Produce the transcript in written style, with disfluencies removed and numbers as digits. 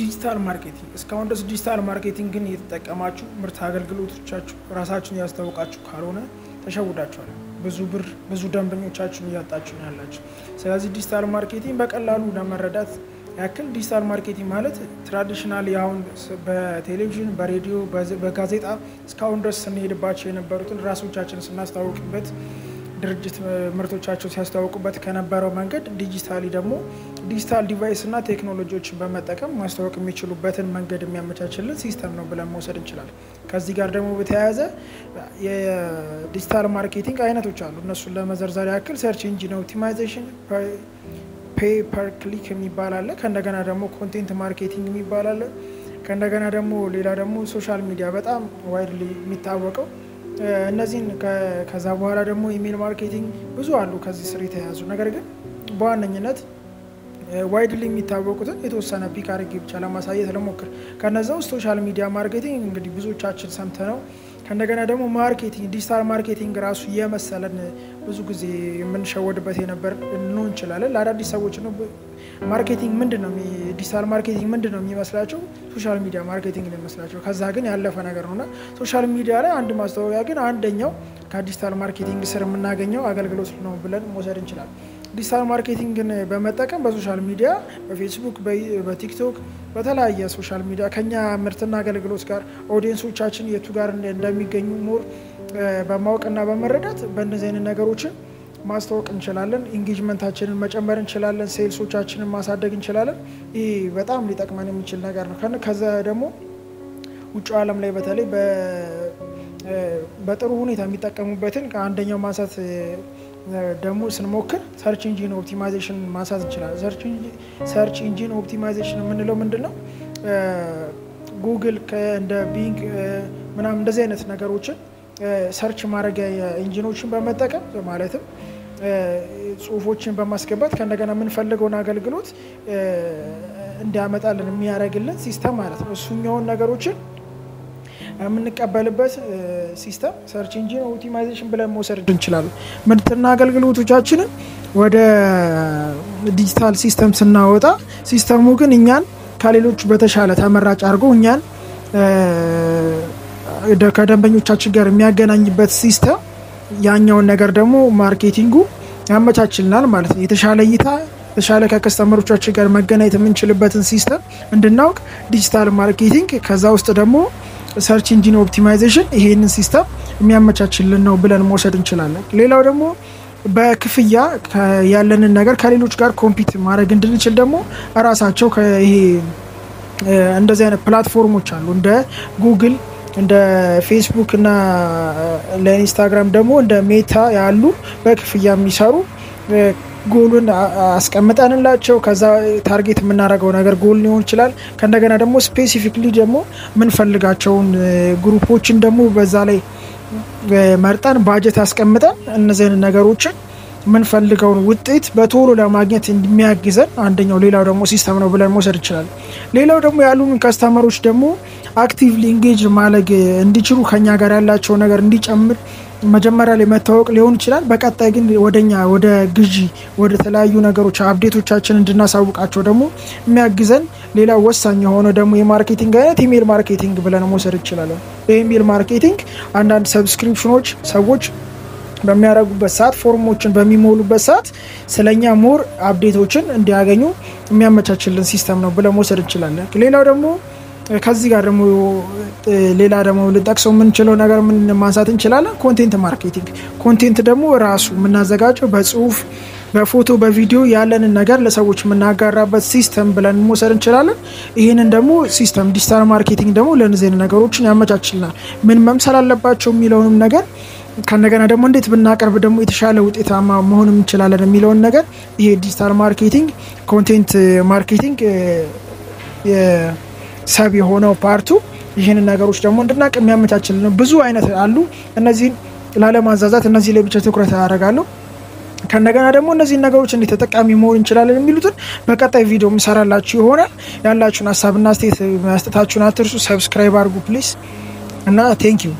ዲጂታል ማርኬቲንግ እስካሁን ድረስ ዲጂታል ማርኬቲንግን እየተጠቀማችሁ ምርት አገልግሎቶቻችሁ ራሳችሁን ያስተዋውቃችሁ ካልሆነ ተሸውዳችኋል። ብዙ ደንበኞቻችሁን እያጣችሁ ነው ያላችሁ። ስለዚህ ዲጂታል ማርኬቲንግ በቀላሉ ለመረዳት ያክል ዲጂታል ማርኬቲንግ ማለት ትራዲሽናል ያውን በቴሌቪዥን በሬዲዮ በጋዜጣ እስካሁን ድረስ ስንሄድባቸው የነበሩትን ራሶቻችንን ስናስተዋውቅበት ድርጅት ምርቶቻቸው ሲያስተዋውቁበት ከነበረው መንገድ ዲጂታሊ ደግሞ ዲጂታል ዲቫይስ እና ቴክኖሎጂዎችን በመጠቀም ማስተዋወቅ የሚችሉበትን መንገድ የሚያመቻችልን ሲስተም ነው ብለን መውሰድ እንችላለን። ከዚህ ጋር ደግሞ በተያያዘ የዲጂታል ማርኬቲንግ አይነቶች አሉ። እነሱን ለመዘርዘር ያክል ሰርች ኢንጂን ኦፕቲማይዜሽን፣ ፔይ ፐር ክሊክ የሚባል አለ። ከእንደገና ደግሞ ኮንቴንት ማርኬቲንግ የሚባል አለ። ከእንደገና ደግሞ ሌላ ደግሞ ሶሻል ሚዲያ በጣም ዋይድሊ የሚታወቀው እነዚህን ከዛ በኋላ ደግሞ ኢሜል ማርኬቲንግ ብዙ አሉ ከዚህ ስር የተያዙ። ነገር ግን በዋነኝነት ዋይድሊ የሚታወቁትን የተወሰነ ፒክ አድርጌ ብቻ ለማሳየት ለሞክር። ከነዛ ውስጥ ሶሻል ሚዲያ ማርኬቲንግ እንግዲህ ብዙዎቻችን ሰምተነው ከእንደገና ደግሞ ማርኬቲንግ ዲጂታል ማርኬቲንግ ራሱ የመሰለን ብዙ ጊዜ የምንሸወድበት የነበር ነው እንችላለን። ለአዳዲስ ሰዎች ነው ማርኬቲንግ ምንድነው ዲጂታል ማርኬቲንግ ምንድነው የሚመስላቸው ሶሻል ሚዲያ ማርኬቲንግ ነው የሚመስላቸው። ከዛ ግን ያለፈ ነገር ነውና ሶሻል ሚዲያ ላይ አንድ ማስተዋወቂያ ግን አንደኛው ከዲጂታል ማርኬቲንግ ስር የምናገኘው አገልግሎት ነው ብለን መውሰድ እንችላለን። ዲጂታል ማርኬቲንግን በመጠቀም በሶሻል ሚዲያ በፌስቡክ በቲክቶክ በተለያየ ሶሻል ሚዲያ ከኛ ምርትና አገልግሎት ጋር ኦዲየንሶቻችን የቱ ጋር እንደሚገኙ ሞር በማወቅና በመረዳት በእነዚህ አይነት ነገሮችን ማስተዋወቅ እንችላለን። ኢንጌጅመንታችንን መጨመር እንችላለን። ሴልሶቻችንን ማሳደግ እንችላለን። ይሄ በጣም ሊጠቅመን የሚችል ነገር ነው። ከዛ ደግሞ ውጭ ዓለም ላይ በተለይ በጥሩ ሁኔታ የሚጠቀሙበትን ከአንደኛው ማንሳት ደግሞ ስንሞክር ሰርች ኢንጂን ኦፕቲማይዜሽን ማንሳት እንችላለን። ሰርች ኢንጂን ኦፕቲማይዜሽን የምንለው ምንድነው? ጉግል እንደ ቢንግ ምናምን እንደዚህ አይነት ነገሮችን ሰርች ማድረጊያ ኢንጂኖችን በመጠቀም ማለትም ጽሁፎችን በማስገባት ከእንደገና የምንፈልገውን አገልግሎት እንዲያመጣልን የሚያደርግልን ሲስተም ማለት ነው። እሱኛውን ነገሮችን የምንቀበልበት ሲስተም ሰርች ኢንጂን ኦፕቲማይዜሽን ብለን መውሰድ እንችላለን። ምርትና አገልግሎቶቻችንን ወደ ዲጂታል ሲስተም ስናወጣ ሲስተሙ ግን እኛን ከሌሎች በተሻለ ተመራጭ አድርጎ እኛን ከደንበኞቻችን ጋር የሚያገናኝበት ሲስተም ያኛውን ነገር ደግሞ ማርኬቲንጉ ያመቻችልናል ማለት ነው። የተሻለ እይታ የተሻለ ከከስተመሮቻችን ጋር መገናኘት የምንችልበትን ሲስተም እንድናውቅ ዲጂታል ማርኬቲንግ ከዛ ውስጥ ደግሞ ሰርች ኢንጂን ኦፕቲማይዜሽን ይሄንን ሲስተም የሚያመቻችልን ነው ብለን መውሰድ እንችላለን። ሌላው ደግሞ በክፍያ ያለንን ነገር ከሌሎች ጋር ኮምፒት ማድረግ እንድንችል ደግሞ ራሳቸው ይሄ እንደዚህ አይነት ፕላትፎርሞች አሉ እንደ ጉግል እንደ ፌስቡክ እና ለኢንስታግራም ደግሞ እንደ ሜታ ያሉ በክፍያ የሚሰሩ ጎልን አስቀምጠንላቸው ከዛ ታርጌት የምናደርገው ነገር ጎል ሊሆን ይችላል። ከእንደገና ደግሞ ስፔሲፊክሊ ደግሞ የምንፈልጋቸውን ግሩፖችን ደግሞ በዛ ላይ መርጠን ባጀት አስቀምጠን እነዚህ አይነት ነገሮችን የምንፈልገውን ውጤት በቶሎ ለማግኘት እንደሚያግዘን አንደኛው ሌላው ደግሞ ሲስተም ነው ብለን መውሰድ ይችላል። ሌላው ደግሞ ያሉን ከስተመሮች ደግሞ አክቲቭሊ ኢንጌጅ ማድረግ እንዲችሉ ከኛ ጋር ያላቸው ነገር እንዲጨምር መጀመሪያ ላይ መታወቅ ሊሆን ይችላል። በቀጣይ ግን ወደ ግዢ ወደ ተለያዩ ነገሮች አፕዴቶቻችን እንድናሳውቃቸው ደግሞ የሚያግዘን ሌላ ወሳኝ የሆነ ደግሞ የማርኬቲንግ አይነት ኢሜል ማርኬቲንግ ብለን መውሰድ ይችላል። በኢሜል ማርኬቲንግ አንዳንድ ሰብስክሪፕሽኖች ሰዎች በሚያደርጉበት ሰዓት ፎርሞችን በሚሞሉበት ሰዓት ስለኛ ሞር አፕዴቶችን እንዲያገኙ የሚያመቻችልን ሲስተም ነው ብለን መውሰድ እንችላለን። ሌላው ደግሞ ከዚህ ጋር ደግሞ ሌላ ደግሞ ልጠቅሰው የምንችለው ነገር ምን ማንሳት እንችላለን? ኮንቴንት ማርኬቲንግ። ኮንቴንት ደግሞ ራሱ የምናዘጋጀው በጽሁፍ በፎቶ በቪዲዮ ያለንን ነገር ለሰዎች የምናጋራበት ሲስተም ብለን መውሰድ እንችላለን። ይህንን ደግሞ ሲስተም ዲጂታል ማርኬቲንግ ደግሞ ለነዚህ ነገሮችን ያመቻችልናል። ምን መምሰል አለባቸው የሚለውንም ነገር ከነገና ደግሞ እንዴት ብናቀርብ ደግሞ የተሻለ ውጤታማ መሆን እንችላለን የሚለውን ነገር ይሄ ዲጂታል ማርኬቲንግ ኮንቴንት ማርኬቲንግ ሰብ የሆነው ፓርቱ ይህንን ነገሮች ደግሞ እንድናቅ የሚያመቻችልን ነው። ብዙ አይነት አሉ። እነዚህን ላለማዛዛት እነዚህ ላይ ብቻ ትኩረት ያደርጋለሁ። ከነገና ደግሞ እነዚህ ነገሮች እንዴት ተጠቃሚ መሆን እንችላለን የሚሉትን በቀጣይ ቪዲዮ ምሰራላችሁ ይሆናል። ያላችሁን ሐሳብና አስተያየት መስጠታችሁን አትርሱ። ሰብስክራይብ አድርጉ ፕሊዝ እና ቴንክ ዩ